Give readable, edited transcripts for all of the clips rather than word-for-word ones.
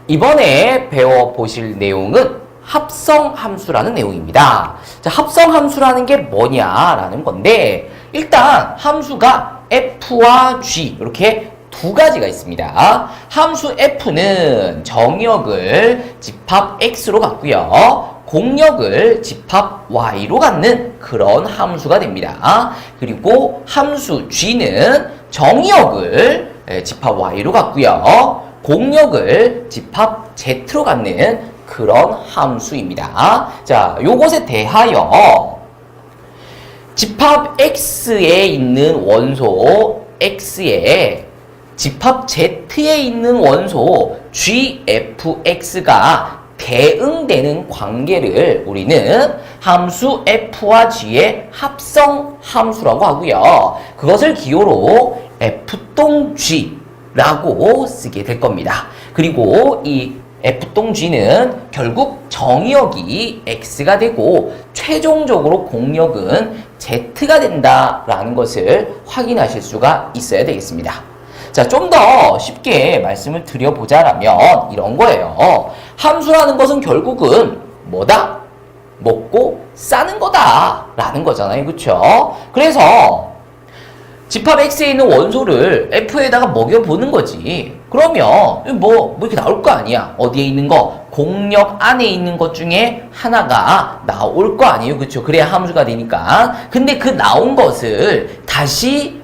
이번에 배워보실 내용은 합성함수라는 내용입니다. 자, 합성함수라는 게 뭐냐라는 건데, 일단 함수가 f와 g 이렇게 두 가지가 있습니다. 함수 f는 정역을 집합 x로 갖고요, 공역을 집합 y로 갖는 그런 함수가 됩니다. 그리고 함수 g는 정역을 집합 y로 갖고요, 공역을 집합 z로 갖는 그런 함수입니다. 자, 요것에 대하여 집합 x에 있는 원소 x에 집합 z에 있는 원소 gfx가 대응되는 관계를 우리는 함수 f와 g의 합성함수라고 하고요, 그것을 기호로 f똥g라고 쓰게 될 겁니다. 그리고 이 f똥g는 결국 정역이 x가 되고 최종적으로 공역은 z가 된다라는 것을 확인하실 수가 있어야 되겠습니다. 자, 좀 더 쉽게 말씀을 드려보자라면 이런 거예요. 함수라는 것은 결국은 뭐다? 먹고 싸는 거다라는 거잖아요. 그쵸? 그래서 집합 x에 있는 원소를 f에다가 먹여보는 거지. 그러면 뭐 이렇게 나올 거 아니야. 어디에 있는 거? 공역 안에 있는 것 중에 하나가 나올 거 아니에요. 그쵸? 그래야 함수가 되니까. 근데 그 나온 것을 다시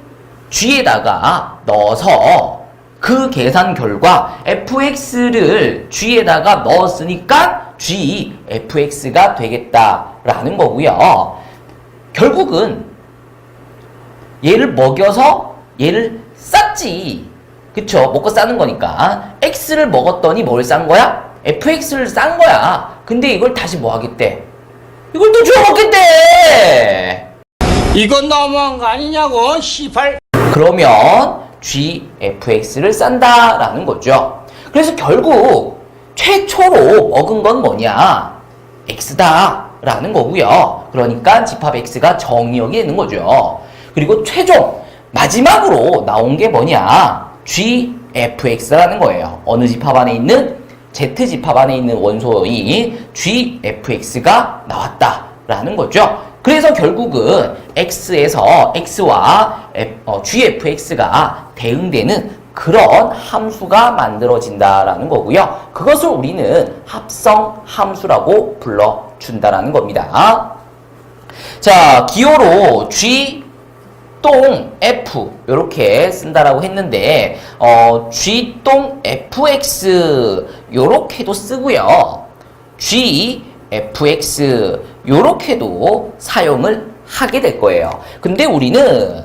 g에다가 넣어서 그 계산 결과 fx를 g에다가 넣었으니까 g fx가 되겠다라는 거고요. 결국은 얘를 먹여서 얘를 쌌지. 그쵸? 먹고 싸는 거니까. x를 먹었더니 뭘 싼 거야? fx를 싼 거야. 근데 이걸 다시 뭐 하겠대? 이걸 또 주워 먹겠대. 이건 너무한 거 아니냐고, 시발. 그러면 gfx를 싼다라는 거죠. 그래서 결국 최초로 먹은 건 뭐냐? x다라는 거고요. 그러니까 집합 x가 정의역이 되는 거죠. 그리고 최종 마지막으로 나온 게 뭐냐? gfx라는 거예요. 어느 집합 안에 있는 z집합 안에 있는 원소인 gfx가 나왔다라는 거죠. 그래서 결국은 x에서 x와 gfx가 대응되는 그런 함수가 만들어진다라는 거고요. 그것을 우리는 합성함수라고 불러준다라는 겁니다. 자, 기호로 g 똥 f 요렇게 쓴다라고 했는데 g 똥 fx 요렇게도 쓰고요, g fx 요렇게도 사용을 하게 될 거예요. 근데 우리는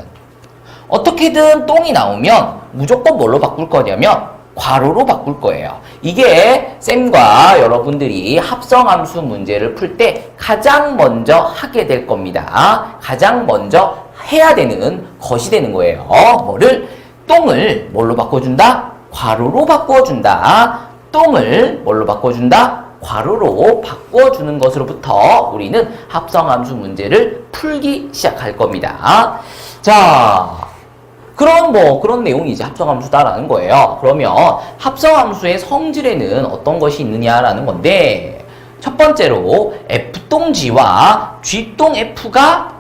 어떻게든 똥이 나오면 무조건 뭘로 바꿀 거냐면 괄호로 바꿀 거예요. 이게 쌤과 여러분들이 합성함수 문제를 풀 때 가장 먼저 하게 될 겁니다. 가장 먼저 해야 되는 것이 되는 거예요. 뭐를? 똥을 뭘로 바꿔준다? 괄호로 바꿔준다. 똥을 뭘로 바꿔준다? 괄호로 바꿔주는 것으로부터 우리는 합성함수 문제를 풀기 시작할 겁니다. 자, 그런 내용이 이제 합성함수다라는 거예요. 그러면 합성함수의 성질에는 어떤 것이 있느냐라는 건데, 첫 번째로 f똥g와 g똥f가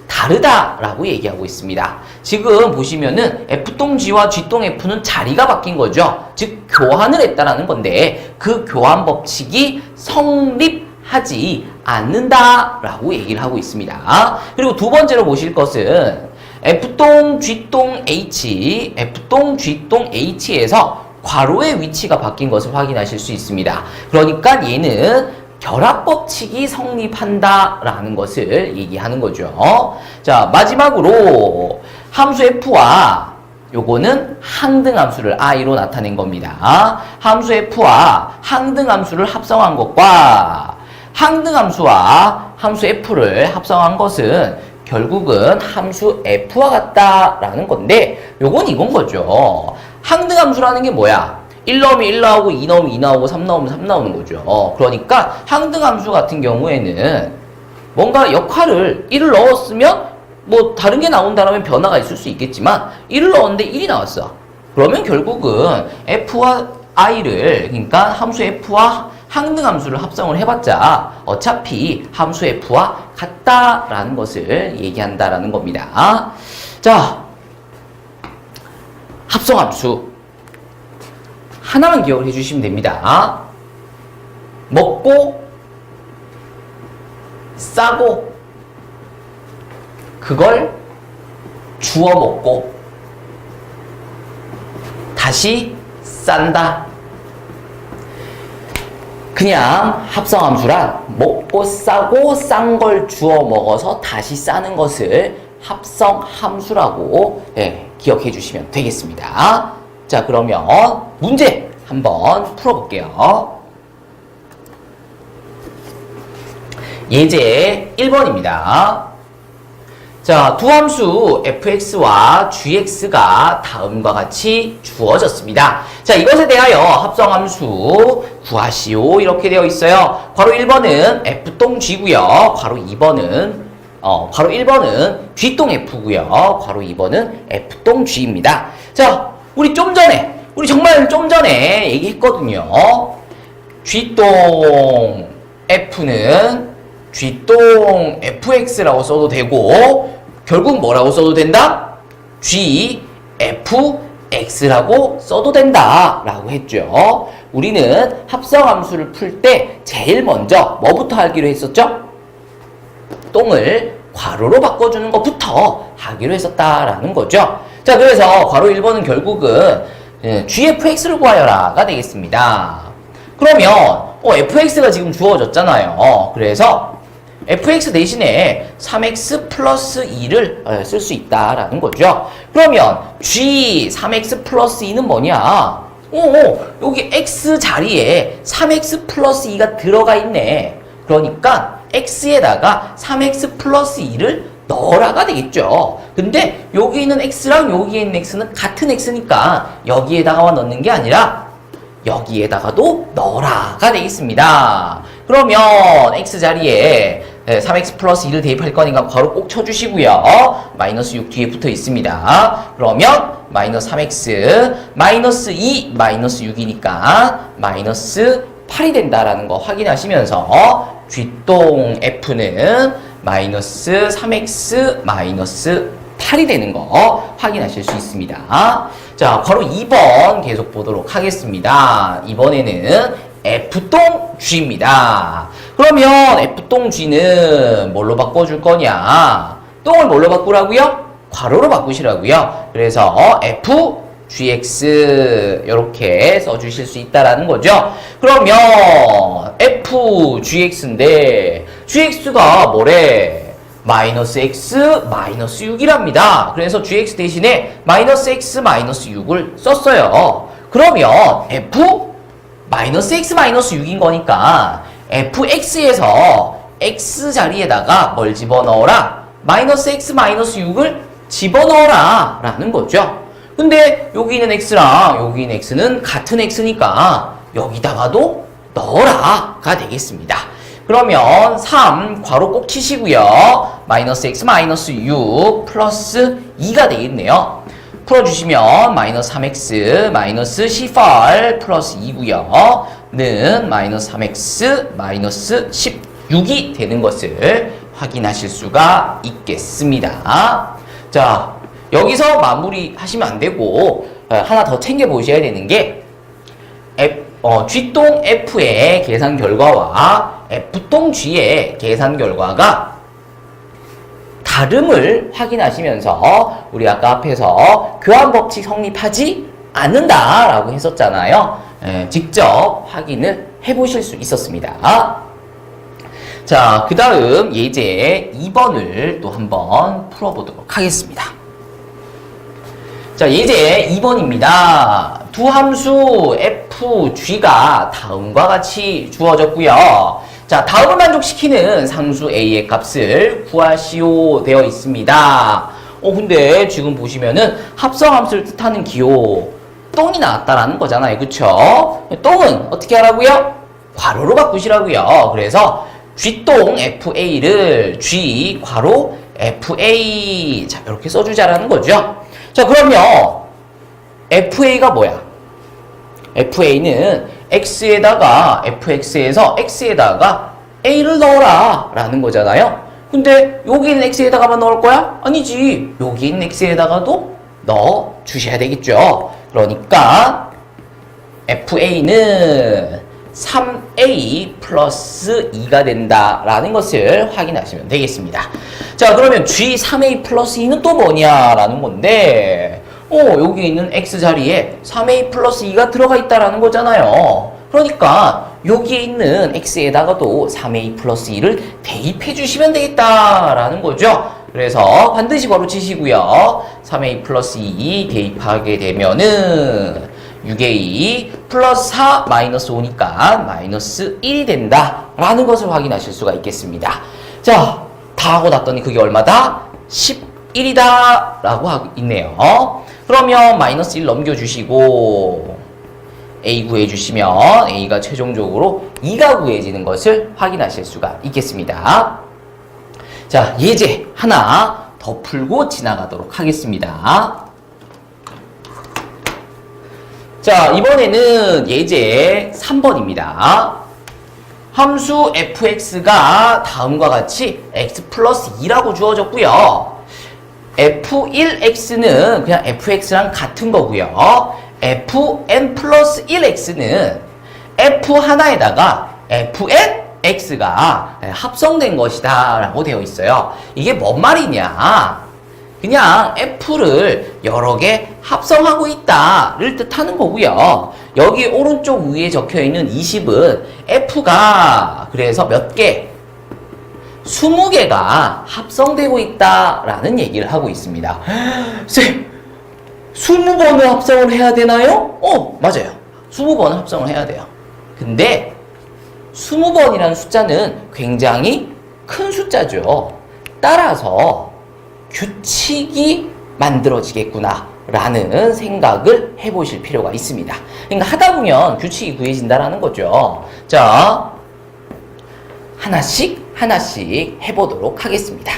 다르다라고 얘기하고 있습니다. 지금 보시면은 f똥g와 g똥f는 자리가 바뀐 거죠. 즉 교환을 했다라는 건데, 그 교환 법칙이 성립하지 않는다라고 얘기를 하고 있습니다. 그리고 두 번째로 보실 것은 f똥 g똥 h, f똥 g똥 h에서 괄호의 위치가 바뀐 것을 확인하실 수 있습니다. 그러니까 얘는 결합법칙이 성립한다라는 것을 얘기하는 거죠. 자, 마지막으로 함수 f와 요거는 항등함수를 i로 나타낸 겁니다. 함수 f와 항등함수를 합성한 것과 항등함수와 함수 f를 합성한 것은 결국은 함수 f와 같다라는 건데, 요건 이건 거죠. 항등함수라는 게 뭐야? 1 넣으면 1 나오고 2 넣으면 2 나오고 3 넣으면 3 나오는 거죠. 그러니까 항등함수 같은 경우에는 뭔가 역할을 1을 넣었으면 뭐 다른 게 나온다면 변화가 있을 수 있겠지만 1을 넣었는데 1이 나왔어. 그러면 결국은 f와 i를, 그러니까 함수 f와 항등함수를 합성을 해봤자 어차피 함수 f와 같다라는 것을 얘기한다라는 겁니다. 자, 합성함수 하나만 기억을 해주시면 됩니다. 먹고 싸고 그걸 주워 먹고 다시 싼다. 그냥 합성함수란 먹고 싸고 싼 걸 주워 먹어서 다시 싸는 것을 합성함수라고 기억해 주시면 되겠습니다. 자, 그러면 문제 한번 풀어볼게요. 예제 1번입니다. 자, 두 함수 fx와 gx가 다음과 같이 주어졌습니다. 자, 이것에 대하여 합성함수 구하시오 이렇게 되어 있어요. 괄호 1번은 f동 g고요. 괄호 1번은 g동 f고요. 괄호 2번은 f동 g입니다. 자, 우리 정말 좀 전에 얘기했거든요. g동 f는 g동 fx라고 써도 되고 결국 뭐라고 써도 된다? gfx라고 써도 된다 라고 했죠. 우리는 합성함수를 풀 때 제일 먼저 뭐부터 하기로 했었죠? 똥을 괄호로 바꿔주는 것부터 하기로 했었다라는 거죠. 자, 그래서 괄호 1번은 결국은 gfx를 구하여라가 되겠습니다. 그러면 fx가 지금 주어졌잖아요. 그래서 fx 대신에 3x 플러스 2를 쓸 수 있다라는 거죠. 그러면 g 3x 플러스 2는 뭐냐? 여기 x 자리에 3x 플러스 2가 들어가 있네. 그러니까 x에다가 3x 플러스 2를 넣어라가 되겠죠. 근데 여기 있는 x랑 여기에 있는 x는 같은 x니까 여기에다가 넣는 게 아니라 여기에다가도 넣어라가 되겠습니다. 그러면 x 자리에 3x 플러스 2를 대입할 거니까 괄호 꼭 쳐주시고요. 마이너스 6 뒤에 붙어 있습니다. 그러면 마이너스 3x 마이너스 2 마이너스 6이니까 마이너스 8이 된다라는 거 확인하시면서 g동 f는 마이너스 3x 마이너스 8이 되는 거 확인하실 수 있습니다. 자, 괄호 2번 계속 보도록 하겠습니다. 이번에는 f동 g입니다. 그러면 f동 g는 뭘로 바꿔줄 거냐? 똥을 뭘로 바꾸라고요? 괄호로 바꾸시라고요. 그래서 f gx 이렇게 써주실 수 있다라는 거죠. 그러면 f gx인데 gx가 뭐래? 마이너스 x 마이너스 6이랍니다. 그래서 gx 대신에 마이너스 x 마이너스 6을 썼어요. 그러면 f 마이너스 x 마이너스 6인 거니까 fx에서 x 자리에다가 뭘 집어넣어라? 마이너스 x 마이너스 6을 집어넣어라 라는 거죠. 근데 여기 있는 x랑 여기 있는 x는 같은 x니까 여기다가도 넣어라가 되겠습니다. 그러면 3 괄호 꼭 치시고요. 마이너스 x 마이너스 6 플러스 2가 되겠네요. 풀어주시면 마이너스 3x 마이너스 18 플러스 2고요. 는 마이너스 3x 마이너스 16이 되는 것을 확인하실 수가 있겠습니다. 자, 여기서 마무리 하시면 안 되고 하나 더 챙겨 보셔야 되는 게 g동 f의 계산 결과와 f동 g의 계산 결과가 다름을 확인하시면서 우리 아까 앞에서 교환 법칙 성립하지 않는다라고 했었잖아요. 직접 확인을 해보실 수 있었습니다. 자, 그 다음 예제 2번을 또 한번 풀어보도록 하겠습니다. 자, 예제 2번입니다. 두 함수 f, g가 다음과 같이 주어졌고요. 자, 다음을 만족시키는 상수 a의 값을 구하시오 되어 있습니다. 근데 지금 보시면은 합성함수를 뜻하는 기호 똥이 나왔다라는 거잖아요. 그쵸? 똥은 어떻게 하라고요? 괄호로 바꾸시라고요. 그래서 g동 fa를 g 괄호 fa 자, 이렇게 써주자라는 거죠. 자, 그러면 fa가 뭐야? FA는 X에다가 fx에서 X에다가 A를 넣어라 라는 거잖아요. 근데 여기 있는 X에다가만 넣을 거야? 아니지. 여기 있는 X에다가도 넣어 주셔야 되겠죠. 그러니까 FA는 3A 플러스 2가 된다라는 것을 확인하시면 되겠습니다. 자, 그러면 G 3A 플러스 2는 또 뭐냐라는 건데, 여기 있는 X 자리에 3A 플러스 2가 들어가 있다라는 거잖아요. 그러니까 여기에 있는 X에다가도 3A 플러스 2를 대입해 주시면 되겠다라는 거죠. 그래서 반드시 바로 치시고요. 3A 플러스 2 대입하게 되면은 6A 플러스 4 마이너스 5니까 마이너스 1이 된다라는 것을 확인하실 수가 있겠습니다. 자, 다 하고 났더니 그게 얼마다? 11이다 라고 있네요. 그러면 마이너스 1 넘겨주시고 A 구해주시면 A가 최종적으로 2가 구해지는 것을 확인하실 수가 있겠습니다. 자, 예제 하나 더 풀고 지나가도록 하겠습니다. 자, 이번에는 예제 3번입니다. 함수 fx가 다음과 같이 x 플러스 2라고 주어졌고요. f1x는 그냥 fx랑 같은 거고요. fn 플러스 1x는 f 하나에다가 fnx가 합성된 것이다 라고 되어 있어요. 이게 뭔 말이냐? 그냥 f를 여러 개 합성하고 있다를 뜻하는 거고요. 여기 오른쪽 위에 적혀있는 20은 f가 그래서 몇 개? 20개가 합성되고 있다라는 얘기를 하고 있습니다. 쌤, 20번을 합성을 해야 되나요? 맞아요. 20번을 합성을 해야 돼요. 근데 20번이라는 숫자는 굉장히 큰 숫자죠. 따라서 규칙이 만들어지겠구나 라는 생각을 해보실 필요가 있습니다. 그러니까 하다 보면 규칙이 구해진다라는 거죠. 자, 하나씩 해보도록 하겠습니다.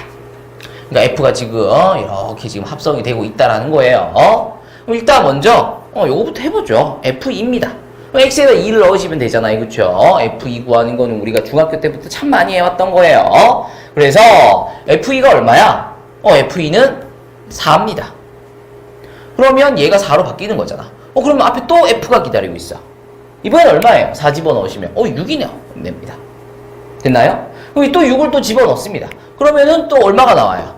그러니까 F가 지금 이렇게 지금 합성이 되고 있다라는 거예요. 그럼 일단 먼저 요거부터 해보죠. F2입니다. X에다 2를 넣으시면 되잖아요. 그쵸? F2 구하는 거는 우리가 중학교 때부터 참 많이 해왔던 거예요. 그래서 F2가 얼마야? F2는 4입니다. 그러면 얘가 4로 바뀌는 거잖아. 그러면 앞에 또 F가 기다리고 있어. 이번엔 얼마예요? 4 집어넣으시면 6이네요. 됩니다. 됐나요? 여기 또 6을 또 집어넣습니다. 그러면은 또 얼마가 나와요?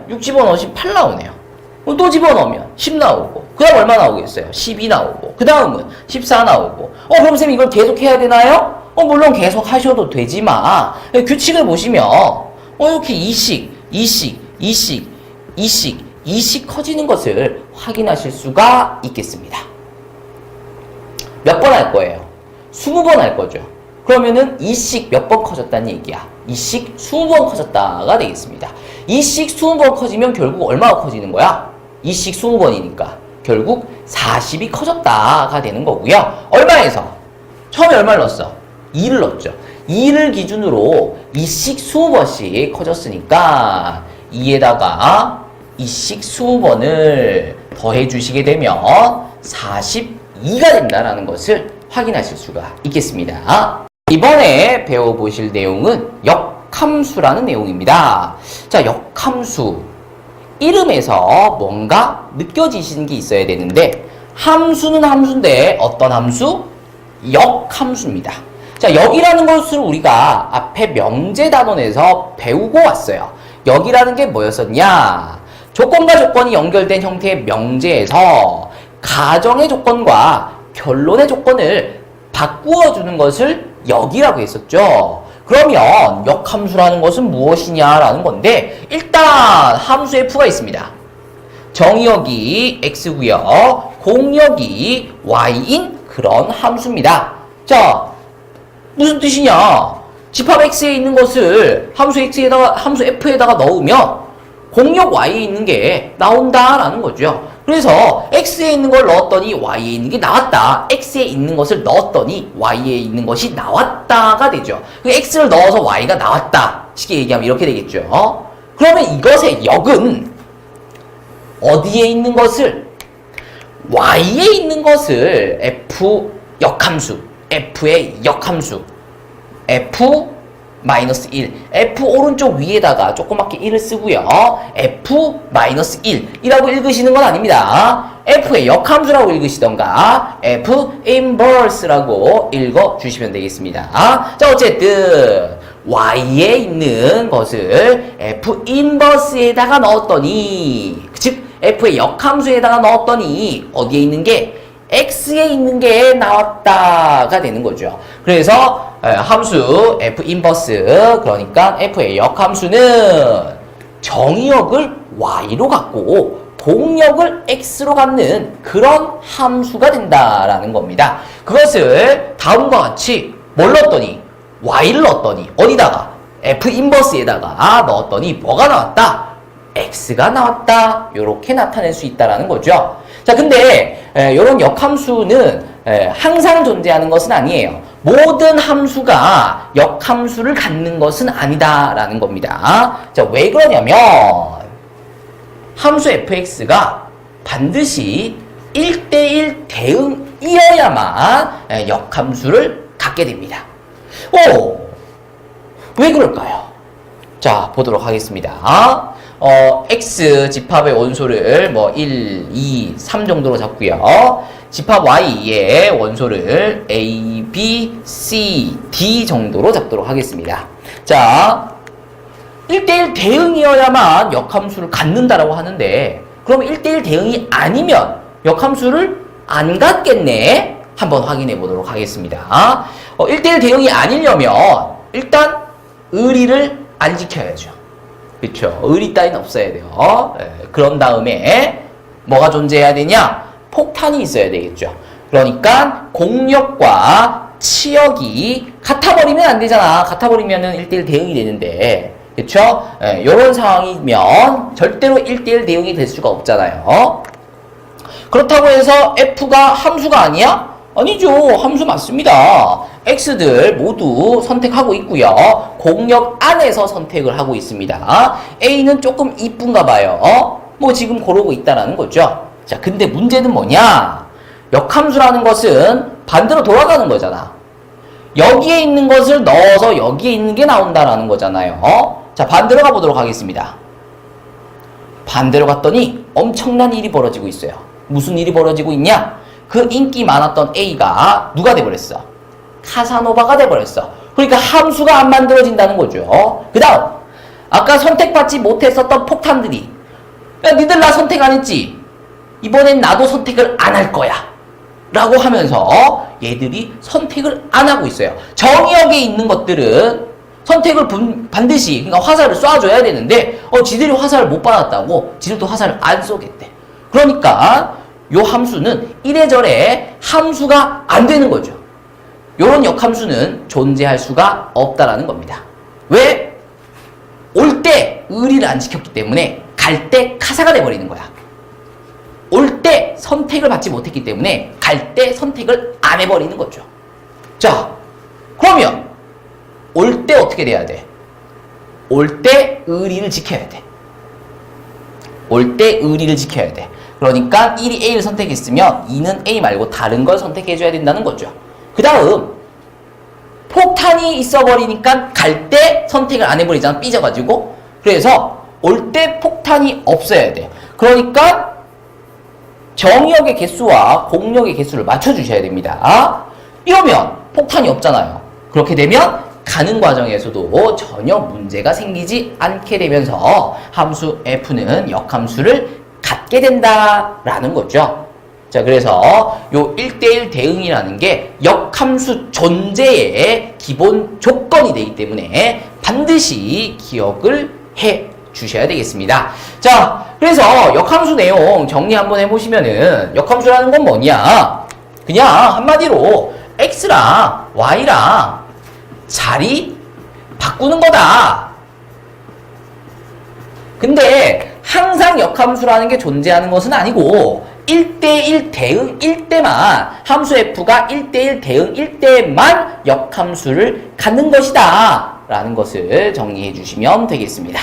6 집어넣으시면 8 나오네요. 또 집어넣으면 10 나오고, 그 다음 얼마 나오겠어요? 12 나오고, 그 다음은 14 나오고. 그럼 쌤 이걸 계속 해야 되나요? 물론 계속 하셔도 되지만, 규칙을 보시면, 이렇게 2씩 커지는 것을 확인하실 수가 있겠습니다. 몇 번 할 거예요? 20번 할 거죠. 그러면은 2씩 몇 번 커졌다는 얘기야? 2씩 20번 커졌다가 되겠습니다. 2씩 20번 커지면 결국 얼마가 커지는 거야? 2씩 20번이니까 결국 40이 커졌다가 되는 거고요. 얼마에서? 처음에 얼마를 넣었어? 2를 넣었죠. 2를 기준으로 2씩 20번씩 커졌으니까 2에다가 2씩 20번을 더해 주시게 되면 42가 된다라는 것을 확인하실 수가 있겠습니다. 이번에 배워보실 내용은 역함수라는 내용입니다. 자, 역함수. 이름에서 뭔가 느껴지시는 게 있어야 되는데, 함수는 함수인데 어떤 함수? 역함수입니다. 자, 역이라는 것을 우리가 앞에 명제단원에서 배우고 왔어요. 역이라는 게 뭐였었냐? 조건과 조건이 연결된 형태의 명제에서 가정의 조건과 결론의 조건을 바꾸어 주는 것을 역이라고 했었죠. 그러면 역함수라는 것은 무엇이냐라는 건데, 일단 함수 f가 있습니다. 정의역이 x고요. 공역이 y인 그런 함수입니다. 자, 무슨 뜻이냐? 집합 x에 있는 것을 함수 f에다가 넣으면 공역 y에 있는 게 나온다라는 거죠. 그래서 x에 있는 걸 넣었더니 y에 있는 게 나왔다. x에 있는 것을 넣었더니 y에 있는 것이 나왔다가 되죠. x를 넣어서 y가 나왔다. 쉽게 얘기하면 이렇게 되겠죠. 그러면 이것의 역은 어디에 있는 것을? y에 있는 것을 f 역함수, f의 역함수, f-1, f 오른쪽 위에다가 조그맣게 1을 쓰고요. f-1이라고 읽으시는 건 아닙니다. f의 역함수라고 읽으시던가 f inverse라고 읽어주시면 되겠습니다. 자, 어쨌든 y에 있는 것을 f inverse에다가 넣었더니, 즉 f의 역함수에다가 넣었더니 어디에 있는 게? x에 있는 게 나왔다가 되는 거죠. 그래서 함수 f 인버스, 그러니까 f의 역함수는 정의역을 y로 갖고 공역을 x로 갖는 그런 함수가 된다라는 겁니다. 그것을 다음과 같이 뭘 넣었더니 y를 넣었더니 어디다가 f 인버스에다가 넣었더니 뭐가 나왔다? x가 나왔다. 이렇게 나타낼 수 있다라는 거죠. 자, 근데 이런 역함수는 항상 존재하는 것은 아니에요. 모든 함수가 역함수를 갖는 것은 아니다라는 겁니다. 자, 왜 그러냐면 함수 fx가 반드시 1대1 대응이어야만 역함수를 갖게 됩니다. 왜 그럴까요? 자, 보도록 하겠습니다. x 집합의 원소를 뭐 1, 2, 3 정도로 잡고요. 집합 y의 원소를 a, b, c, d 정도로 잡도록 하겠습니다. 자, 1대1 대응이어야만 역함수를 갖는다라고 하는데, 그럼 1대1 대응이 아니면 역함수를 안 갖겠네? 한번 확인해 보도록 하겠습니다. 1대1 대응이 아니려면 일단 의리를 안 지켜야죠. 그렇죠. 의리 따위는 없어야 돼요. 그런 다음에 뭐가 존재해야 되냐? 폭탄이 있어야 되겠죠. 그러니까 공역과 치역이 같아버리면 안 되잖아. 같아버리면은 1대1 대응이 되는데, 그렇죠? 이런 상황이면 절대로 1대1 대응이 될 수가 없잖아요. 그렇다고 해서 f가 함수가 아니야? 아니죠. 함수 맞습니다. x들 모두 선택하고 있고요. 공역 안에서 선택을 하고 있습니다. a는 조금 이쁜가 봐요. 뭐 지금 고르고 있다라는 거죠. 자, 근데 문제는 뭐냐? 역함수라는 것은 반대로 돌아가는 거잖아. 여기에 있는 것을 넣어서 여기에 있는 게 나온다라는 거잖아요. 자, 반대로 가보도록 하겠습니다. 반대로 갔더니 엄청난 일이 벌어지고 있어요. 무슨 일이 벌어지고 있냐? 그 인기 많았던 A가 누가 돼버렸어? 카사노바가 돼버렸어. 그러니까 함수가 안 만들어진다는 거죠. 그 다음, 아까 선택받지 못했었던 폭탄들이, 야, 니들 나 선택 안 했지? 이번엔 나도 선택을 안 할 거야. 라고 하면서 얘들이 선택을 안 하고 있어요. 정의역에 있는 것들은 선택을 반드시, 그러니까 화살을 쏴줘야 되는데, 지들이 화살을 못 받았다고 지들도 화살을 안 쏘겠대. 그러니까 요 함수는 이래저래 함수가 안 되는 거죠. 요런 역함수는 존재할 수가 없다라는 겁니다. 왜? 올 때 의리를 안 지켰기 때문에 갈 때 카사가 돼버리는 거야. 올 때 선택을 받지 못했기 때문에 갈 때 선택을 안 해버리는 거죠. 자, 그러면 올 때 어떻게 돼야 돼? 올 때 의리를 지켜야 돼. 올 때 의리를 지켜야 돼. 그러니까 1이 A를 선택했으면 2는 A 말고 다른 걸 선택해줘야 된다는 거죠. 그 다음, 폭탄이 있어버리니까 갈 때 선택을 안 해버리잖아. 삐져가지고. 그래서 올 때 폭탄이 없어야 돼. 그러니까 정의역의 개수와 공역의 개수를 맞춰주셔야 됩니다. 이러면 폭탄이 없잖아요. 그렇게 되면 가는 과정에서도 전혀 문제가 생기지 않게 되면서 함수 f는 역함수를 갖게 된다라는 거죠. 자, 그래서 요 1대1 대응이라는 게 역함수 존재의 기본 조건이 되기 때문에 반드시 기억을 해 주셔야 되겠습니다. 자, 그래서 역함수 내용 정리 한번 해보시면은 역함수라는 건 뭐냐? 그냥 한마디로 x랑 y랑 자리 바꾸는 거다. 근데 항상 역함수라는 게 존재하는 것은 아니고 1대1 대응일 때만 함수 f가 1대1 대응일 때만 역함수를 갖는 것이다 라는 것을 정리해 주시면 되겠습니다.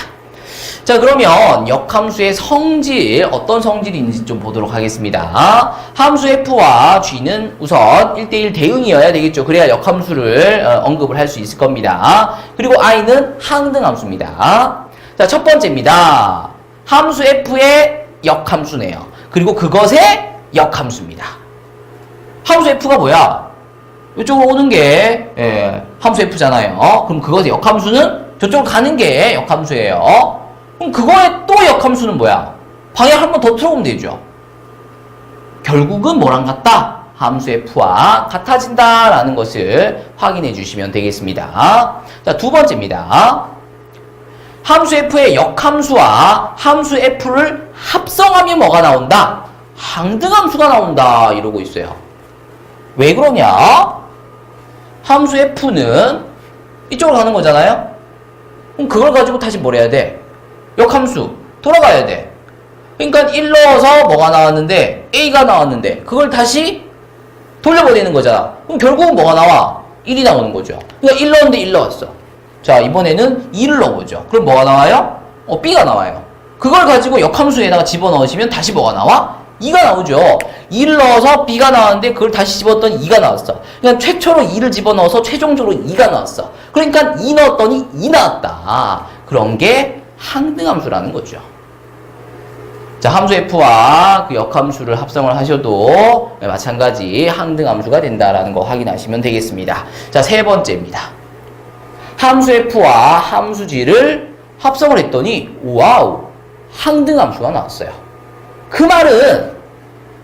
자, 그러면 역함수의 성질, 어떤 성질이 있는지 좀 보도록 하겠습니다. 함수 f와 g는 우선 1대1 대응이어야 되겠죠. 그래야 역함수를 언급을 할 수 있을 겁니다. 그리고 i는 항등함수입니다. 자, 첫 번째입니다. 함수 f의 역함수네요. 그리고 그것의 역함수입니다. 함수 f가 뭐야? 이쪽으로 오는 게 함수 f잖아요. 그럼 그것의 역함수는 저쪽으로 가는 게 역함수예요. 그럼 그거의 또 역함수는 뭐야? 방향 한 번 더 틀어보면 되죠. 결국은 뭐랑 같다? 함수 f와 같아진다라는 것을 확인해 주시면 되겠습니다. 자, 두 번째입니다. 함수 f의 역함수와 함수 f를 합성하면 뭐가 나온다? 항등함수가 나온다 이러고 있어요. 왜 그러냐? 함수 f는 이쪽으로 가는 거잖아요. 그럼 그걸 가지고 다시 뭘 해야 돼? 역함수 돌아가야 돼. 그러니까 1 넣어서 뭐가 나왔는데 a가 나왔는데 그걸 다시 돌려버리는 거잖아. 그럼 결국은 뭐가 나와? 1이 나오는 거죠. 그러니까 1 넣었는데 1 넣었어. 자, 이번에는 2를 넣어보죠. 그럼 뭐가 나와요? b가 나와요. 그걸 가지고 역함수에다가 집어넣으시면 다시 뭐가 나와? 2가 나오죠. 2를 넣어서 b가 나왔는데 그걸 다시 집었더니 2가 나왔어. 그러니까 최초로 2를 집어넣어서 최종적으로 2가 나왔어. 그러니까 2 넣었더니 2 나왔다. 그런 게 항등함수라는 거죠. 자, 함수 f와 그 역함수를 합성을 하셔도 마찬가지 항등함수가 된다라는 거 확인하시면 되겠습니다. 자, 세 번째입니다. 함수 f와 함수 g를 합성을 했더니 와우, 항등함수가 나왔어요. 그 말은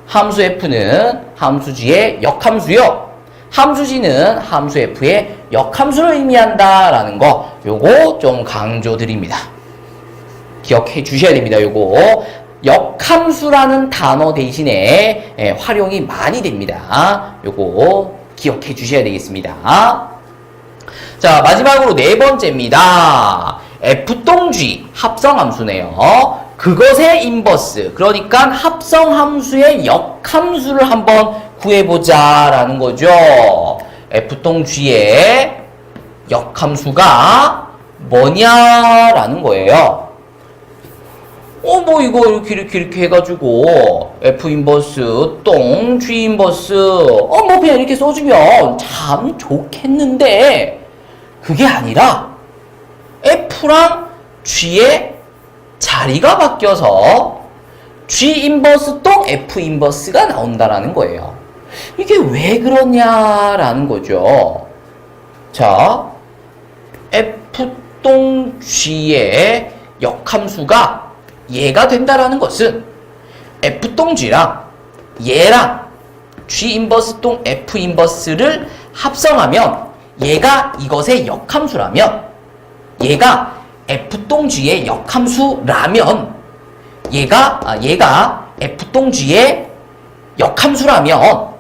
함수 f는 함수 g의 역함수요, 함수 g는 함수 f의 역함수를 의미한다라는 거, 요거 좀 강조드립니다. 기억해 주셔야 됩니다. 요거 역함수라는 단어 대신에 활용이 많이 됩니다. 요거 기억해 주셔야 되겠습니다. 자, 마지막으로 네 번째입니다. f똥g 합성함수네요. 그것의 인버스, 그러니까 합성함수의 역함수를 한번 구해보자라는 거죠. f똥g의 역함수가 뭐냐라는 거예요. 뭐 이거 이렇게 해가지고 f 인버스 똥 g 인버스 뭐 그냥 이렇게 써주면 참 좋겠는데 그게 아니라 f랑 g의 자리가 바뀌어서 g 인버스 똥 f 인버스가 나온다라는 거예요. 이게 왜 그러냐라는 거죠. 자, f 똥 g의 역함수가 얘가 된다라는 것은 f g랑 얘랑 g 인버스 똥 f 인버스를 합성하면 얘가 이것의 역함수라면, 얘가 f g의 역함수라면, 얘가 f g의 역함수라면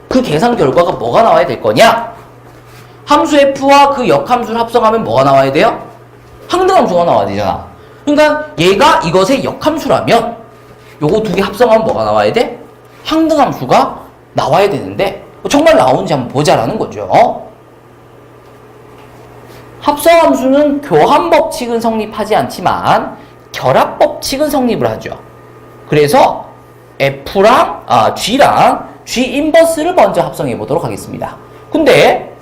그 계산 결과가 뭐가 나와야 될 거냐? 함수 f와 그 역함수를 합성하면 뭐가 나와야 돼요? 항등함수가 나와야 되잖아. 그러니까 얘가 이것의 역함수라면 요거 두 개 합성하면 뭐가 나와야 돼? 항등함수가 나와야 되는데 정말 나오는지 한번 보자라는 거죠. 합성함수는 교환법칙은 성립하지 않지만 결합법칙은 성립을 하죠. 그래서 F랑 G랑 G 인버스를 먼저 합성해 보도록 하겠습니다. 근데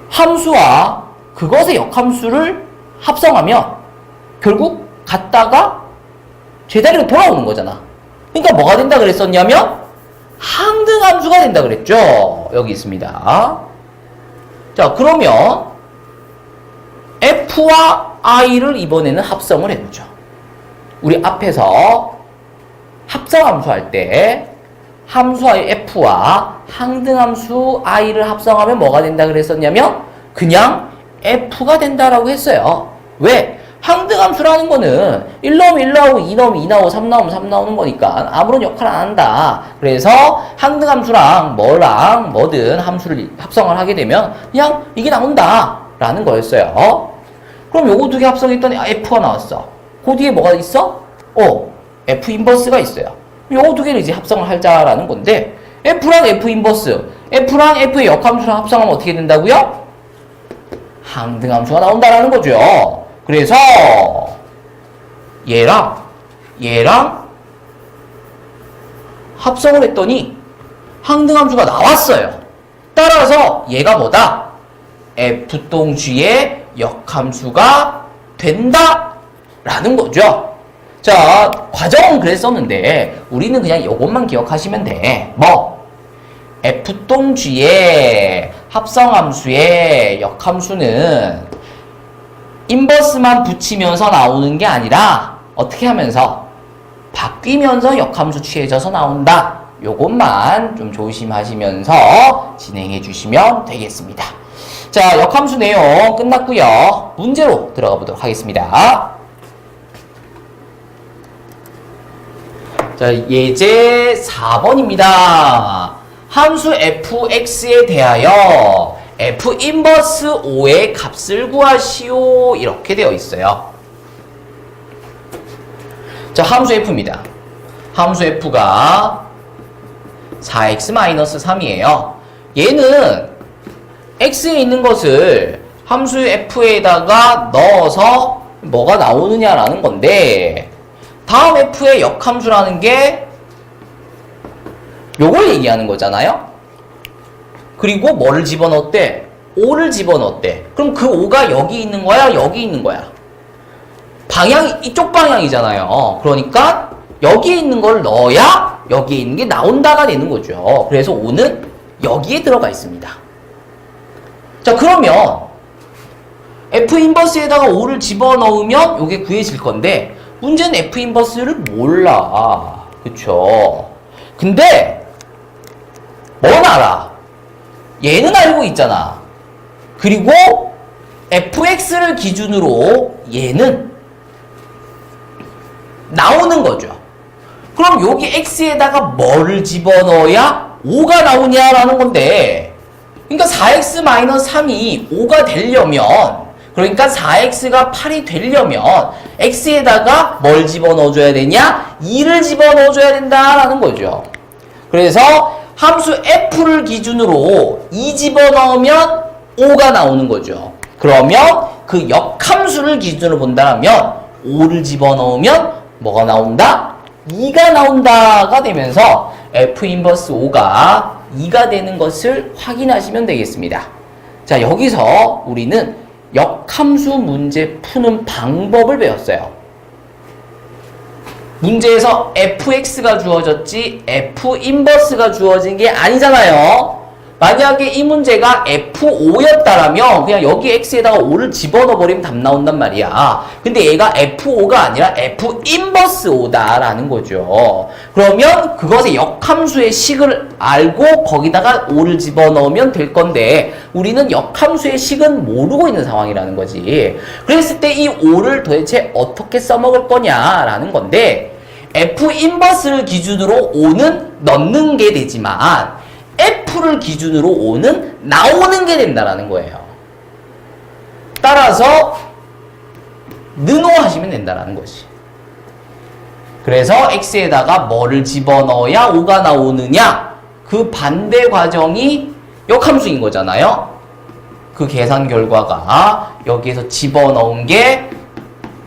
함수와 그것의 역함수를 합성하면 결국 갔다가 제자리로 돌아오는 거잖아. 그러니까 뭐가 된다 그랬었냐면 항등함수가 된다 그랬죠. 여기 있습니다. 자, 그러면 F와 I를 이번에는 합성을 해보죠. 우리 앞에서 합성함수 할 때 함수의 F와 항등함수 I를 합성하면 뭐가 된다 그랬었냐면 그냥 F가 된다라고 했어요. 왜? 항등함수라는 거는 1 넣으면 1 나오고 2 넣으면 2 나오고 3 넣으면 3 나오는 거니까 아무런 역할을 안 한다. 그래서 항등함수랑 뭐든 함수를 합성을 하게 되면 그냥 이게 나온다 라는 거였어요. 그럼 요거 두 개 합성했더니 F가 나왔어. 그 뒤에 뭐가 있어? F 인버스가 있어요. 요거 두 개를 이제 합성을 하자라는 건데 F랑 F 인버스, F랑 F의 역함수랑 합성하면 어떻게 된다고요? 항등함수가 나온다라는 거죠. 그래서 얘랑 합성을 했더니 항등함수가 나왔어요. 따라서 얘가 뭐다? F동G의 역함수가 된다 라는 거죠. 자, 과정은 그랬었는데 우리는 그냥 이것만 기억하시면 돼. 뭐? F동G의 합성함수의 역함수는 인버스만 붙이면서 나오는 게 아니라 어떻게 하면서? 바뀌면서 역함수 취해져서 나온다. 요것만 좀 조심하시면서 진행해 주시면 되겠습니다. 자, 역함수 내용 끝났고요. 문제로 들어가 보도록 하겠습니다. 자, 예제 4번입니다. 함수 fx에 대하여 f 인버스 5의 값을 구하시오. 이렇게 되어 있어요. 자, 함수 f입니다. 함수 f가 4x-3이에요. 얘는 x에 있는 것을 함수 f에다가 넣어서 뭐가 나오느냐라는 건데, 다음 f의 역함수라는 게 요걸 얘기하는 거잖아요. 그리고 뭐를 집어넣었대? 5를 집어넣었대. 그럼 그 5가 여기 있는 거야? 여기 있는 거야? 방향이 이쪽 방향이잖아요. 그러니까 여기에 있는 걸 넣어야 여기에 있는 게 나온다가 되는 거죠. 그래서 5는 여기에 들어가 있습니다. 자, 그러면 F 인버스에다가 5를 집어넣으면 이게 구해질 건데, 문제는 F 인버스를 몰라. 그쵸? 근데 뭔 알아? 얘는 알고 있잖아. 그리고 fx를 기준으로 얘는 나오는 거죠. 그럼 여기 x에다가 뭐를 집어넣어야 5가 나오냐라는 건데, 그러니까 4x-3이 5가 되려면, 그러니까 4x가 8이 되려면 x에다가 뭘 집어넣어줘야 되냐? 2를 집어넣어줘야 된다라는 거죠. 그래서 함수 f를 기준으로 2 집어넣으면 5가 나오는 거죠. 그러면 그 역함수를 기준으로 본다면 5를 집어넣으면 뭐가 나온다? 2가 나온다가 되면서 f 인버스 5가 2가 되는 것을 확인하시면 되겠습니다. 자, 여기서 우리는 역함수 문제 푸는 방법을 배웠어요. 문제에서 fx가 주어졌지 f 인버스가 주어진 게 아니잖아요. 만약에 이 문제가 F5였다라면 그냥 여기 X에다가 5를 집어넣어 버리면 답 나온단 말이야. 근데 얘가 F5가 아니라 F 인버스 5다라는 거죠. 그러면 그것의 역함수의 식을 알고 거기다가 5를 집어넣으면 될 건데, 우리는 역함수의 식은 모르고 있는 상황이라는 거지. 그랬을 때 이 5를 도대체 어떻게 써먹을 거냐라는 건데, F 인버스를 기준으로 5는 넣는 게 되지만 F를 기준으로 5는 나오는 게 된다라는 거예요. 따라서 능오하시면 된다라는 거지. 그래서 X에다가 뭐를 집어넣어야 5가 나오느냐? 그 반대 과정이 역함수인 거잖아요. 그 계산 결과가 여기에서 집어넣은 게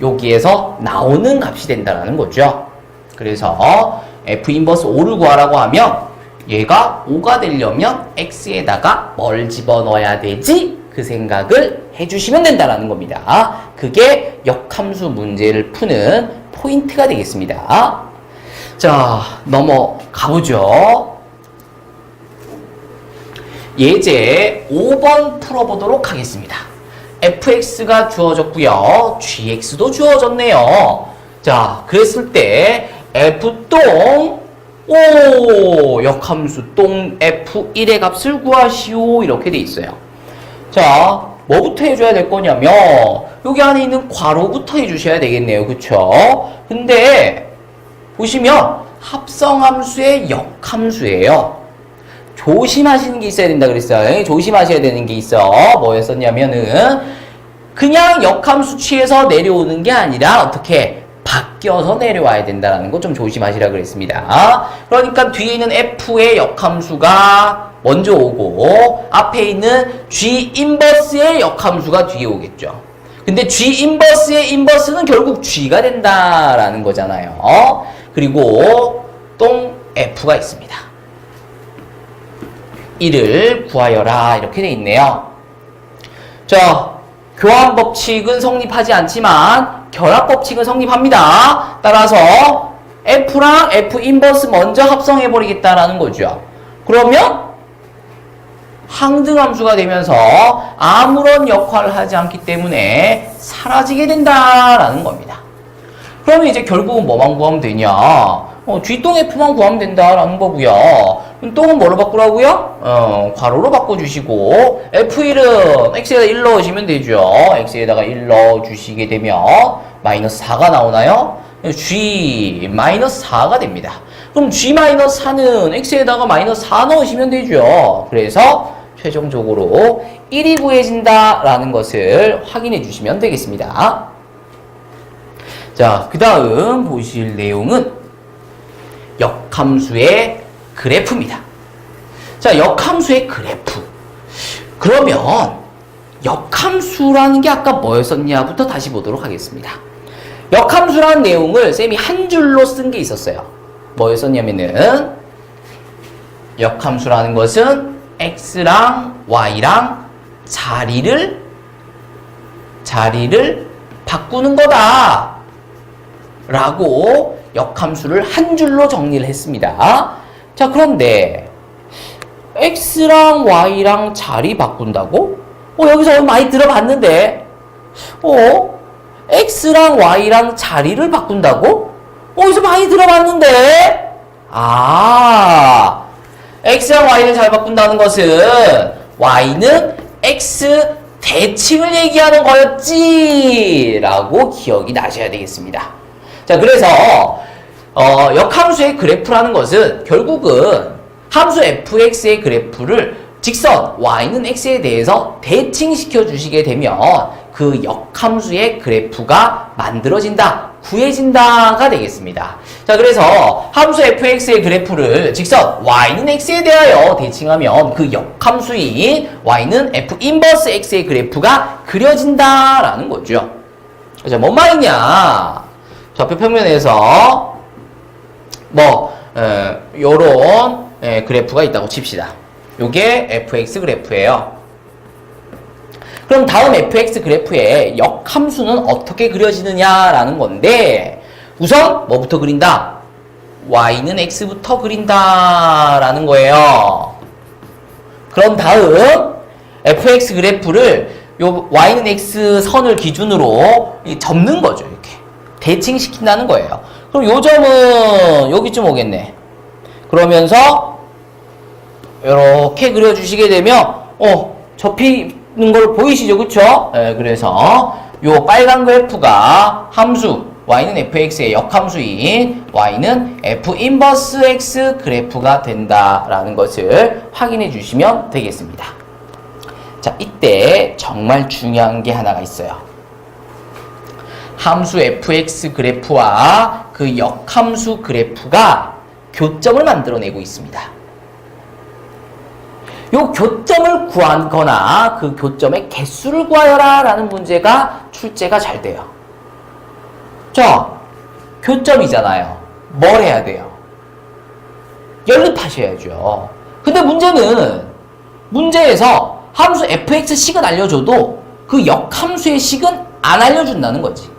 여기에서 나오는 값이 된다라는 거죠. 그래서 F 인버스 5를 구하라고 하면 얘가 5가 되려면 X에다가 뭘 집어넣어야 되지? 그 생각을 해주시면 된다는 겁니다. 그게 역함수 문제를 푸는 포인트가 되겠습니다. 자, 넘어가보죠. 예제 5번 풀어보도록 하겠습니다. fx가 주어졌고요. gx도 주어졌네요. 자, 그랬을 때 f동 역함수 동 f1의 값을 구하시오. 이렇게 돼 있어요. 자, 뭐부터 해줘야 될 거냐면 여기 안에 있는 괄호부터 해주셔야 되겠네요. 그쵸? 근데 보시면 합성함수의 역함수예요. 조심하시는 게 있어야 된다 그랬어요. 조심하셔야 되는 게 있어. 뭐였었냐면은 그냥 역함수 취해서 내려오는 게 아니라 어떻게 바뀌어서 내려와야 된다는 거 좀 조심하시라 그랬습니다. 그러니까 뒤에 있는 f의 역함수가 먼저 오고 앞에 있는 g 인버스의 역함수가 뒤에 오겠죠. 근데 G 인버스의 인버스는 결국 G가 된다라는 거잖아요. 그리고 동 F가 있습니다. 이를 구하여라 이렇게 돼 있네요. 자, 교환 법칙은 성립하지 않지만 결합 법칙은 성립합니다. 따라서 F랑 F 인버스 먼저 합성해 버리겠다라는 거죠. 그러면 항등함수가 되면서 아무런 역할을 하지 않기 때문에 사라지게 된다라는 겁니다. 그러면 이제 결국은 뭐만 구하면 되냐? G동 F만 구하면 된다라는 거고요. 그럼 똥은 뭐로 바꾸라고요? 괄호로 바꿔주시고 F1은 X에다 1 넣으시면 되죠. X에다가 1 넣어주시게 되면 마이너스 4가 나오나요? G 마이너스 4가 됩니다. 그럼 G 마이너스 4는 X에다가 마이너스 4 넣으시면 되죠. 그래서 최종적으로 1이 구해진다라는 것을 확인해 주시면 되겠습니다. 자, 그 다음 보실 내용은 역함수의 그래프입니다. 자, 역함수의 그래프. 그러면 역함수라는 게 아까 뭐였었냐부터 다시 보도록 하겠습니다. 역함수라는 내용을 쌤이 한 줄로 쓴 게 있었어요. 뭐였었냐면은 역함수라는 것은 x랑 y랑 자리를 바꾸는 거다 라고 역함수를 한 줄로 정리를 했습니다. 자, 그런데 x랑 y랑 자리 바꾼다고? 여기서 많이 들어봤는데 x랑 y랑 자리를 바꾼다고? 어디서 많이 들어봤는데? x랑 y를 잘 바꾼다는 것은 y는 x 대칭을 얘기하는 거였지 라고 기억이 나셔야 되겠습니다. 자, 그래서 역함수의 그래프라는 것은 결국은 함수 fx의 그래프를 직선 y는 x에 대해서 대칭시켜 주시게 되면 그 역함수의 그래프가 만들어진다, 구해진다가 되겠습니다. 자, 그래서 함수 fx의 그래프를 직선 y는 x에 대하여 대칭하면 그 역함수인 y는 f 인버스 x의 그래프가 그려진다라는 거죠. 자, 뭔 말이냐? 좌표 평면에서 요런 그래프가 있다고 칩시다. 요게 fx 그래프예요. 그럼 다음 fx 그래프의 역함수는 어떻게 그려지느냐라는 건데, 우선 뭐부터 그린다? y는 x부터 그린다라는 거예요. 그런 다음 fx 그래프를 요 y는 x 선을 기준으로 접는 거죠. 이렇게 대칭시킨다는 거예요. 그럼 요 점은 여기쯤 오겠네. 그러면서 이렇게 그려주시게 되면 접히는 걸 보이시죠? 그쵸? 그래서 요 빨간 그래프가 함수 y는 fx의 역함수인 y는 f 인버스 x 그래프가 된다라는 것을 확인해 주시면 되겠습니다. 자, 이때 정말 중요한 게 하나가 있어요. 함수 fx 그래프와 그 역함수 그래프가 교점을 만들어내고 있습니다. 요 교점을 구하거나 그 교점의 개수를 구하여라 라는 문제가 출제가 잘 돼요. 자, 교점이잖아요. 뭘 해야 돼요? 연립하셔야죠. 근데 문제에서 함수 fx식은 알려줘도 그 역함수의 식은 안 알려준다는 거지.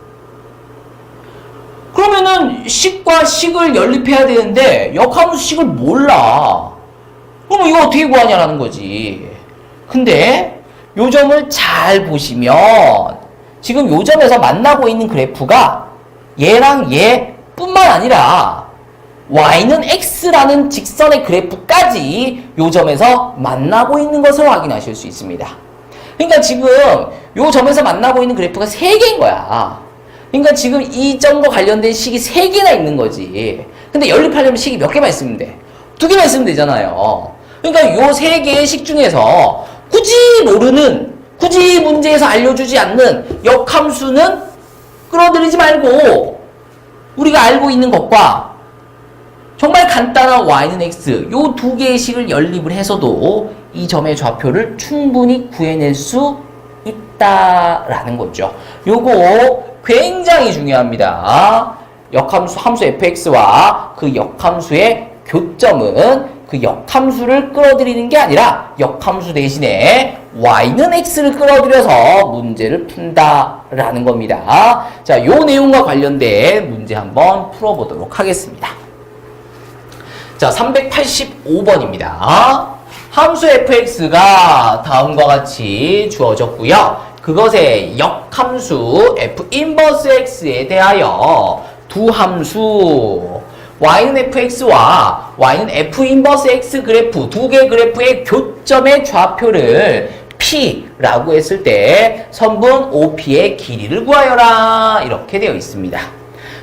그러면은 식과 식을 연립해야 되는데 역함수 식을 몰라. 그럼 이거 어떻게 구하냐라는 거지. 근데 요 점을 잘 보시면 지금 요 점에서 만나고 있는 그래프가 얘랑 얘 뿐만 아니라 y는 x라는 직선의 그래프까지 요 점에서 만나고 있는 것을 확인하실 수 있습니다. 그러니까 지금 요 점에서 만나고 있는 그래프가 3개인 거야. 그러니까 지금 이 점과 관련된 식이 3개나 있는 거지. 근데 연립하려면 식이 몇 개만 있으면 돼? 2개만 있으면 되잖아요. 그러니까 요 3개의 식 중에서 굳이 문제에서 알려주지 않는 역함수는 끌어들이지 말고 우리가 알고 있는 것과 정말 간단한 y는 x 요 2개의 식을 연립을 해서도 이 점의 좌표를 충분히 구해낼 수 있다라는 거죠. 요거 굉장히 중요합니다. 역함수, 함수 fx와 그 역함수의 교점은 그 역함수를 끌어들이는 게 아니라 역함수 대신에 y는 x를 끌어들여서 문제를 푼다라는 겁니다. 자, 요 내용과 관련된 문제 한번 풀어보도록 하겠습니다. 자, 385번입니다. 함수 fx가 다음과 같이 주어졌고요. 그것의 역함수 f 인버스 x에 대하여 두 함수 y는 fx와 y는 f 인버스 x 그래프 두 개의 그래프의 교점의 좌표를 p라고 했을 때 선분 OP의 길이를 구하여라 이렇게 되어 있습니다.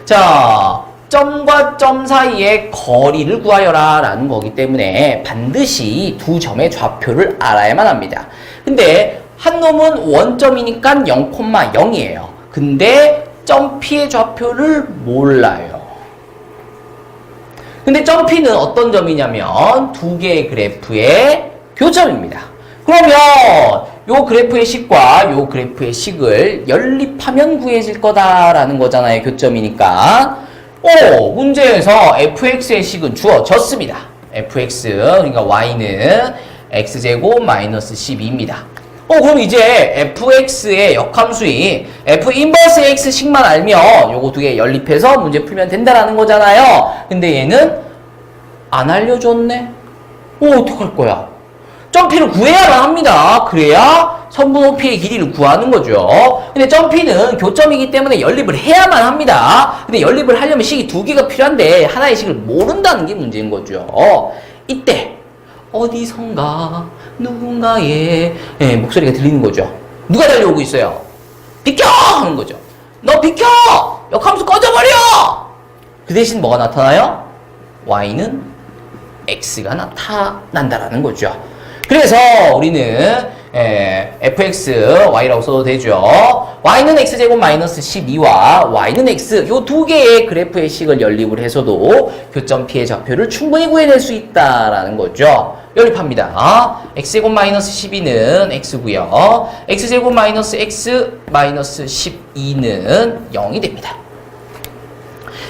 자, 점과 점 사이의 거리를 구하여라 라는 거기 때문에 반드시 두 점의 좌표를 알아야만 합니다. 근데 한 놈은 원점이니까 0,0이에요. 근데 점 P의 좌표를 몰라요. 근데 점 P는 어떤 점이냐면 두 개의 그래프의 교점입니다. 그러면 요 그래프의 식과 요 그래프의 식을 연립하면 구해질 거다라는 거잖아요. 교점이니까. 문제에서 fx의 식은 주어졌습니다. fx, 그러니까 y는 x제곱 마이너스 12입니다. 그럼 이제 fx의 역함수인 f 인버스 x식만 알면 요거 두 개 연립해서 문제 풀면 된다라는 거잖아요. 근데 얘는 안 알려줬네? 어떡할 거야? 점피를 구해야만 합니다. 그래야 선분 OP의 길이를 구하는 거죠. 근데 점피는 교점이기 때문에 연립을 해야만 합니다. 근데 연립을 하려면 식이 두 개가 필요한데 하나의 식을 모른다는 게 문제인 거죠. 이때 어디선가 누군가의 목소리가 들리는 거죠. 누가 달려오고 있어요? 비켜! 하는 거죠. 너 비켜! 역함수 꺼져버려! 그 대신 뭐가 나타나요? y는 x가 나타난다라는 거죠. 그래서 우리는 fx, y라고 써도 되죠. y는 x제곱 마이너스 12와 y는 x 요 두 개의 그래프의 식을 연립을 해서도 교점 P의 좌표를 충분히 구해낼 수 있다라는 거죠. 연립합니다. x제곱 마이너스 12는 x고요. x제곱 마이너스 x 마이너스 12는 0이 됩니다.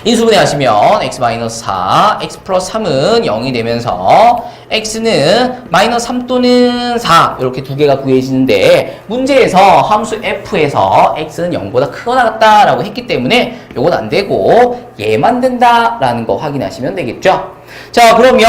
인수분해 하시면 x-4, x 플러스 3은 0이 되면서 x는 마이너스 3 또는 4 이렇게 두 개가 구해지는데 문제에서 함수 f에서 x는 0보다 크거나 같다라고 했기 때문에 요건 안 되고 얘만 된다라는 거 확인하시면 되겠죠. 자, 그러면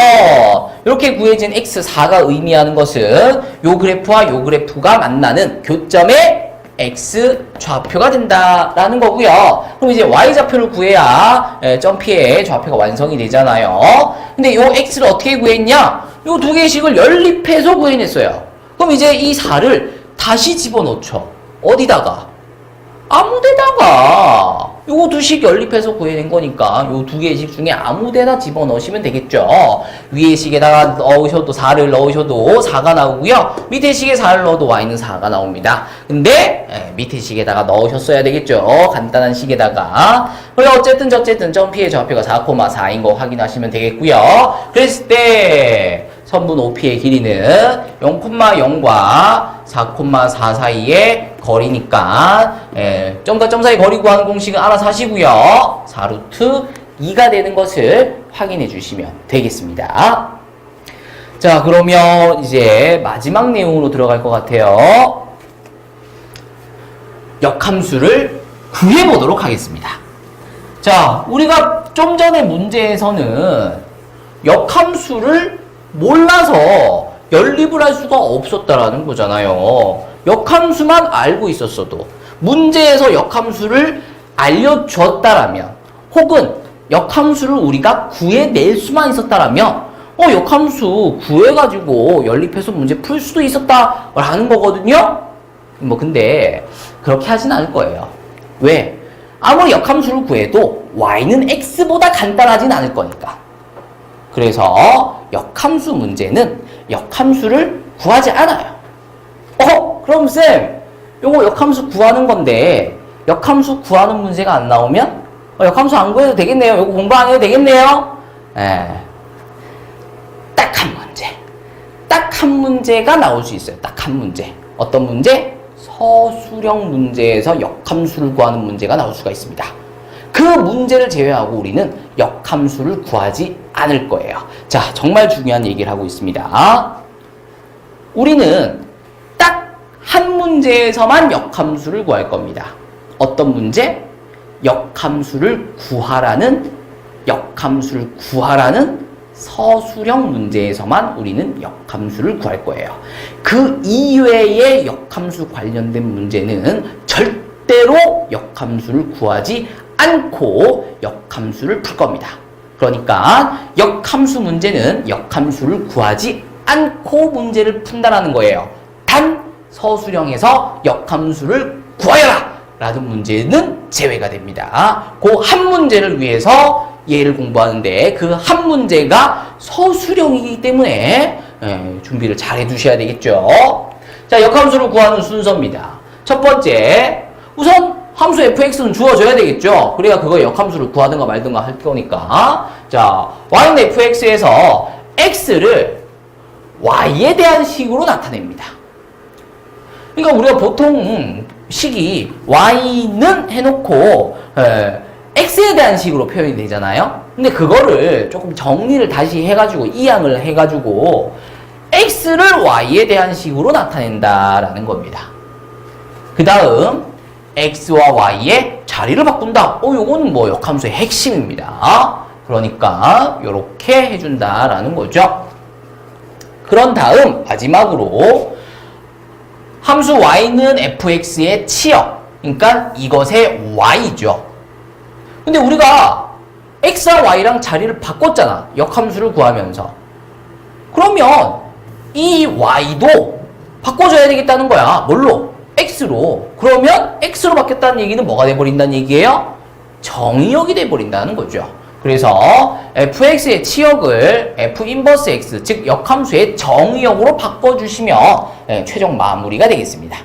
이렇게 구해진 x4가 의미하는 것은 요 그래프와 요 그래프가 만나는 교점의 x 좌표가 된다라는 거고요. 그럼 이제 y 좌표를 구해야 점 P의 좌표가 완성이 되잖아요. 근데 요 x를 어떻게 구했냐? 요 두 개의 식을 연립해서 구해냈어요. 그럼 이제 이 4를 다시 집어넣죠. 어디다가? 아무데다가. 요거 두 식 연립해서 구해낸 거니까 요 두 개의 식 중에 아무데나 집어넣으시면 되겠죠. 위의 식에다가 넣으셔도 4를 넣으셔도 4가 나오고요. 밑에 식에 4를 넣어도 y는 4가 나옵니다. 근데 밑에 식에다가 넣으셨어야 되겠죠. 간단한 식에다가. 그래 어쨌든 점 P의 좌표가 4,4인 거 확인하시면 되겠고요. 그랬을 때 선분 OP의 길이는 0,0과 4,4 사이의 거리니까 점과 점 사이 거리 구하는 공식은 알아서 하시고요. 4루트 2가 되는 것을 확인해 주시면 되겠습니다. 자, 그러면 이제 마지막 내용으로 들어갈 것 같아요. 역함수를 구해보도록 하겠습니다. 자, 우리가 좀 전에 문제에서는 역함수를 몰라서 연립을 할 수가 없었다라는 거잖아요. 역함수만 알고 있었어도 문제에서 역함수를 알려줬다라면 혹은 역함수를 우리가 구해낼 수만 있었다라면 역함수 구해가지고 연립해서 문제 풀 수도 있었다라는 거거든요. 뭐 근데 그렇게 하진 않을 거예요. 왜? 아무리 역함수를 구해도 y는 x보다 간단하진 않을 거니까. 그래서 역함수 문제는 역함수를 구하지 않아요. 그럼 쌤, 요거 역함수 구하는 건데 역함수 구하는 문제가 안 나오면 역함수 안 구해도 되겠네요. 요거 공부 안 해도 되겠네요. 딱 한 문제. 딱 한 문제가 나올 수 있어요. 딱 한 문제. 어떤 문제? 서술형 문제에서 역함수를 구하는 문제가 나올 수가 있습니다. 그 문제를 제외하고 우리는 역함수를 구하지 않을 거예요. 자, 정말 중요한 얘기를 하고 있습니다. 우리는 딱 한 문제에서만 역함수를 구할 겁니다. 어떤 문제? 역함수를 구하라는 서술형 문제에서만 우리는 역함수를 구할 거예요. 그 이외의 역함수 관련된 문제는 절대로 역함수를 구하지 않고 역함수를 풀 겁니다. 그러니까 역함수 문제는 역함수를 구하지 않고 문제를 푼다는 거예요. 단 서술형에서 역함수를 구하여라! 라는 문제는 제외가 됩니다. 그 한 문제를 위해서 얘를 공부하는데 그 한 문제가 서술형이기 때문에 준비를 잘 해두셔야 되겠죠. 자, 역함수를 구하는 순서입니다. 첫 번째, 우선 함수 fx는 주어져야 되겠죠. 그래야 그거 역함수를 구하든가 말든가 할 거니까. 자, y는 fx에서 x를 y에 대한 식으로 나타냅니다. 그러니까 우리가 보통 식이 y는 해놓고 x에 대한 식으로 표현이 되잖아요. 근데 그거를 조금 정리를 다시 해가지고 이항을 해가지고 x를 y에 대한 식으로 나타낸다라는 겁니다. 그 다음 x와 y의 자리를 바꾼다. 요거는 뭐 역함수의 핵심입니다. 그러니까 요렇게 해준다라는 거죠. 그런 다음 마지막으로 함수 y는 fx의 치역, 그러니까 이것의 y죠. 근데 우리가 x와 y랑 자리를 바꿨잖아. 역함수를 구하면서. 그러면 이 y도 바꿔줘야 되겠다는 거야. 뭘로? x로. 그러면 x로 바뀌었다는 얘기는 뭐가 돼버린다는 얘기예요? 정의역이 돼버린다는 거죠. 그래서 fx의 치역을 f 인버스 x, 즉 역함수의 정의역으로 바꿔주시면 최종 마무리가 되겠습니다.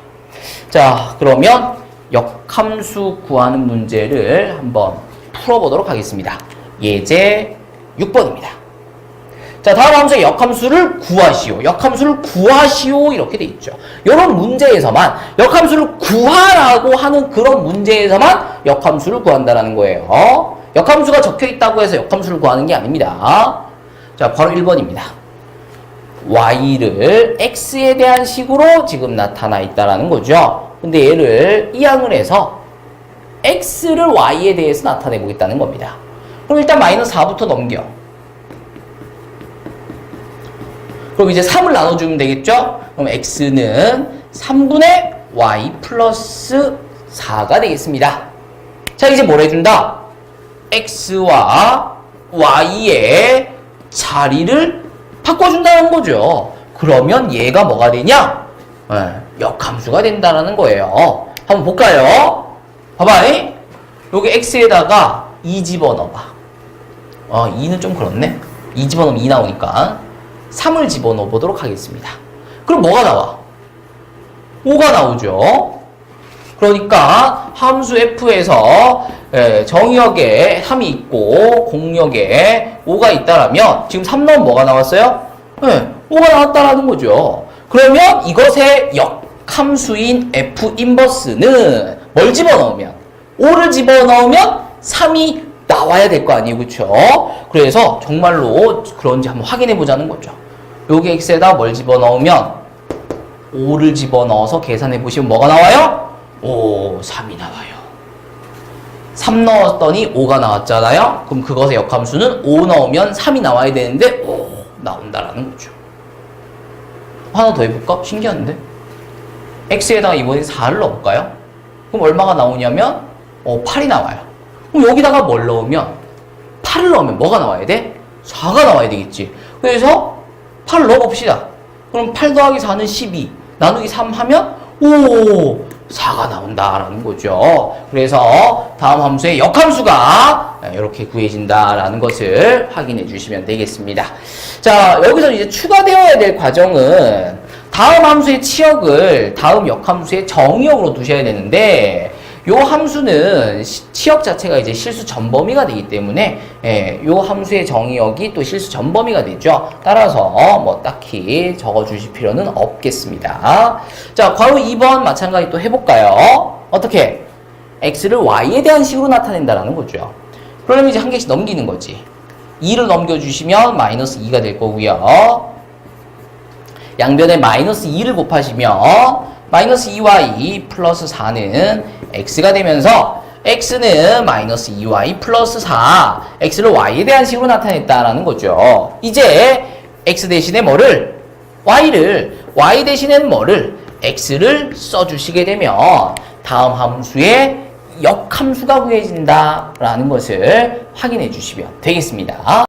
자, 그러면 역함수 구하는 문제를 한번 풀어보도록 하겠습니다. 예제 6번입니다. 자, 다음 함수의 역함수를 구하시오. 역함수를 구하시오. 이렇게 돼 있죠. 이런 문제에서만 역함수를 구하라고 하는 그런 문제에서만 역함수를 구한다는 거예요. 역함수가 적혀 있다고 해서 역함수를 구하는 게 아닙니다. 자, 바로 1번입니다. y를 x에 대한 식으로 지금 나타나 있다라는 거죠. 근데 얘를 이항을 해서 x를 y에 대해서 나타내 보겠다는 겁니다. 그럼 일단 마이너스 4부터 넘겨. 그럼 이제 3을 나눠주면 되겠죠? 그럼 x는 3분의 y 플러스 4가 되겠습니다. 자, 이제 뭘 해준다? x와 y의 자리를 바꿔준다는 거죠. 그러면 얘가 뭐가 되냐? 역함수가 된다는 거예요. 한번 볼까요? 봐봐. 여기 x에다가 2 집어넣어봐. 2는 좀 그렇네. 2 집어넣으면 2 나오니까 3을 집어넣어 보도록 하겠습니다. 그럼 뭐가 나와? 5가 나오죠. 그러니까 함수 f에서 정의역에 3이 있고 공역에 5가 있다라면 지금 3 넣으면 뭐가 나왔어요? 5가 나왔다라는 거죠. 그러면 이것의 역함수인 f 인버스는 뭘 집어넣으면? 5를 집어넣으면 3이 나와야 될 거 아니에요, 그쵸? 그래서 정말로 그런지 한번 확인해 보자는 거죠. 여기 x에다 뭘 집어넣으면 5를 집어넣어서 계산해 보시면 뭐가 나와요? 3이 나와요. 3 넣었더니 5가 나왔잖아요. 그럼 그것의 역함수는 5 넣으면 3이 나와야 되는데 나온다라는 거죠. 하나 더 해볼까? 신기한데? x에다가 이번에 4를 넣어볼까요? 그럼 얼마가 나오냐면 8이 나와요. 그럼 여기다가 뭘 넣으면 8을 넣으면 뭐가 나와야 돼? 4가 나와야 되겠지. 그래서 8을 넣어봅시다. 그럼 8 더하기 4는 12 나누기 3 하면 4가 나온다라는 거죠. 그래서 다음 함수의 역함수가 이렇게 구해진다라는 것을 확인해 주시면 되겠습니다. 자, 여기서 이제 추가되어야 될 과정은 다음 함수의 치역을 다음 역함수의 정의역으로 두셔야 되는데 요 함수는 치역 자체가 이제 실수 전범위가 되기 때문에 요 함수의 정의역이 또 실수 전범위가 되죠. 따라서 뭐 딱히 적어주실 필요는 없겠습니다. 자, 괄호 2번 마찬가지 또 해볼까요? 어떻게? x를 y에 대한 식으로 나타낸다라는 거죠. 그러면 이제 한 개씩 넘기는 거지. 2를 넘겨주시면 마이너스 2가 될 거고요. 양변에 마이너스 2를 곱하시면 마이너스 2y 플러스 4는 x가 되면서 x는 마이너스 2y 플러스 4, x를 y에 대한 식으로 나타냈다라는 거죠. 이제 x 대신에 뭐를? y 대신에 뭐를? x를 써주시게 되면 다음 함수의 역함수가 구해진다라는 것을 확인해 주시면 되겠습니다.